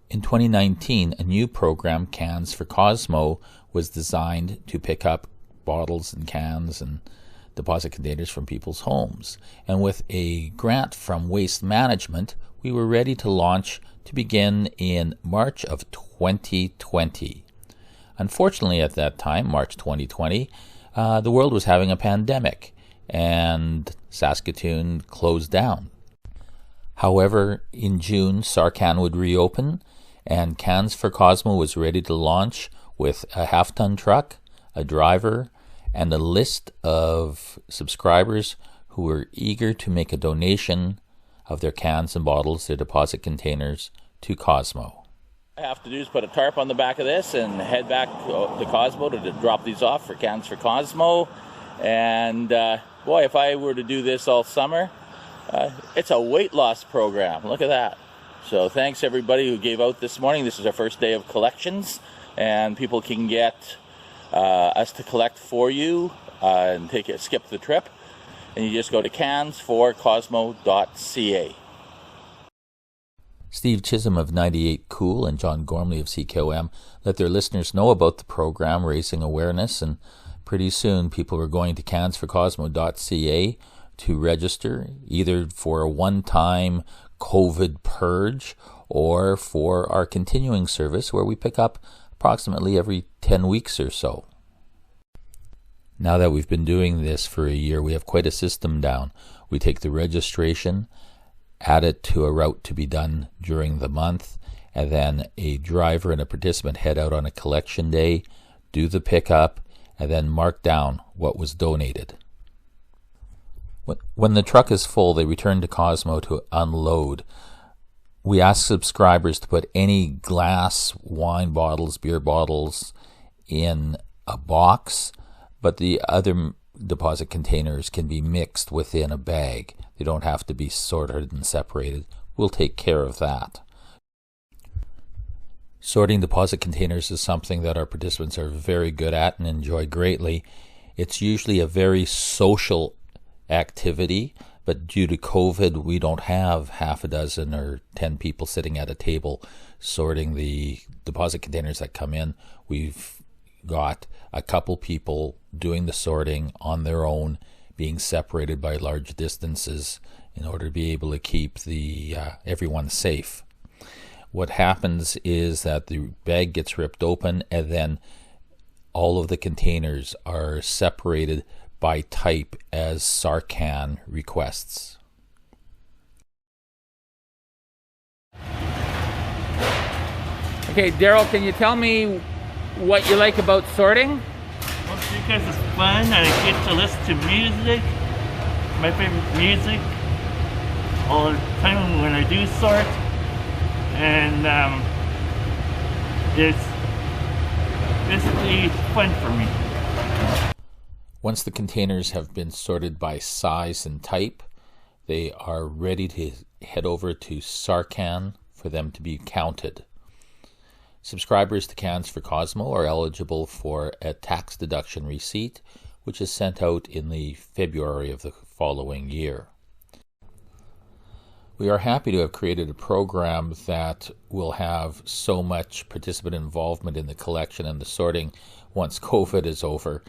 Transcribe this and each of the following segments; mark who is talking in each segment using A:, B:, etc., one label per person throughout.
A: In 2019, a new program, Cans4Cosmo, was designed to pick up bottles and cans and deposit containers from people's homes. And with a grant from Waste Management, we were ready to launch to begin in March of 2020. Unfortunately, at that time, March 2020, the world was having a pandemic and Saskatoon closed down. However, in June, Sarcan would reopen, and Cans4Cosmo was ready to launch with a half-ton truck, a driver, and a list of subscribers who were eager to make a donation of their cans and bottles, their deposit containers, to Cosmo.
B: I have to do is put a tarp on the back of this and head back to Cosmo to drop these off for Cans4Cosmo. And boy, if I were to do this all summer, it's a weight loss program. Look at that. So thanks everybody who gave out this morning. This is our first day of collections, and people can get us to collect for you and skip the trip. And you just go to Cans4Cosmo.ca.
A: Steve Chisholm of 98 Cool and John Gormley of CKOM let their listeners know about the program, raising awareness, and pretty soon people were going to Cans4Cosmo.ca to register, either for a one-time COVID purge or for our continuing service where we pick up approximately every 10 weeks or so. Now that we've been doing this for a year, we have quite a system down. We take the registration, add it to a route to be done during the month, and then a driver and a participant head out on a collection day, do the pickup, and then mark down what was donated. When the truck is full, they return to Cosmo to unload. We ask subscribers to put any glass, wine bottles, beer bottles in a box, but the other deposit containers can be mixed within a bag. They don't have to be sorted and separated. We'll take care of that. Sorting deposit containers is something that our participants are very good at and enjoy greatly. It's usually a very social activity, but due to COVID, we don't have half a dozen or 10 people sitting at a table sorting the deposit containers that come in. We've got a couple people doing the sorting on their own, being separated by large distances in order to be able to keep everyone safe. What happens is that the bag gets ripped open, and then all of the containers are separated by type as Sarcan requests.
C: Okay, Daryl, can you tell me what you like about sorting?
D: Well, because it's fun and I get to listen to music, my favorite music, all the time when I do sort, and it's basically fun for me.
A: Once the containers have been sorted by size and type, they are ready to head over to Sarcan for them to be counted. Subscribers to Cans4Cosmo are eligible for a tax deduction receipt, which is sent out in the February of the following year. We are happy to have created a program that will have so much participant involvement in the collection and the sorting once COVID is over.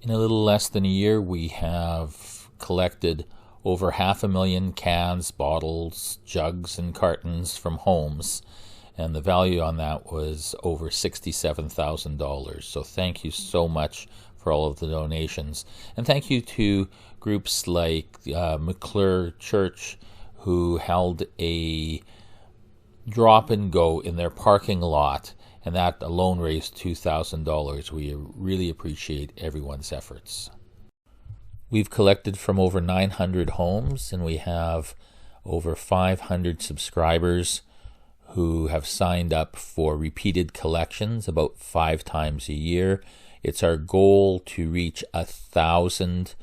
A: In a little less than a year, we have collected over 500,000 cans, bottles, jugs, and cartons from homes, and the value on that was over $67,000. So thank you so much for all of the donations. And thank you to groups like McClure Church, who held a drop and go in their parking lot, and that alone raised $2,000. We really appreciate everyone's efforts. We've collected from over 900 homes, and we have over 500 subscribers who have signed up for repeated collections about 5 times a year. It's our goal to reach 1,000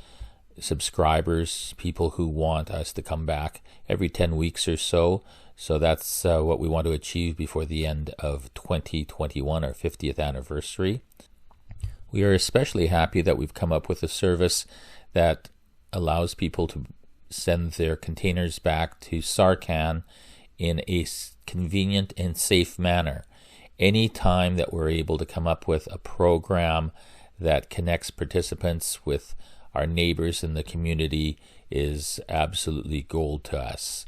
A: subscribers, people who want us to come back every 10 weeks or so. So that's what we want to achieve before the end of 2021, our 50th anniversary. We are especially happy that we've come up with a service that allows people to send their containers back to Sarcan in a convenient and safe manner. Any time that we're able to come up with a program that connects participants with our neighbors in the community is absolutely gold to us.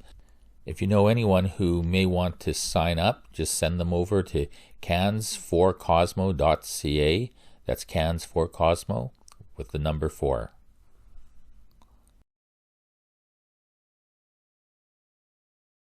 A: If you know anyone who may want to sign up, just send them over to Cans4Cosmo.ca. That's Cans4Cosmo with the number 4.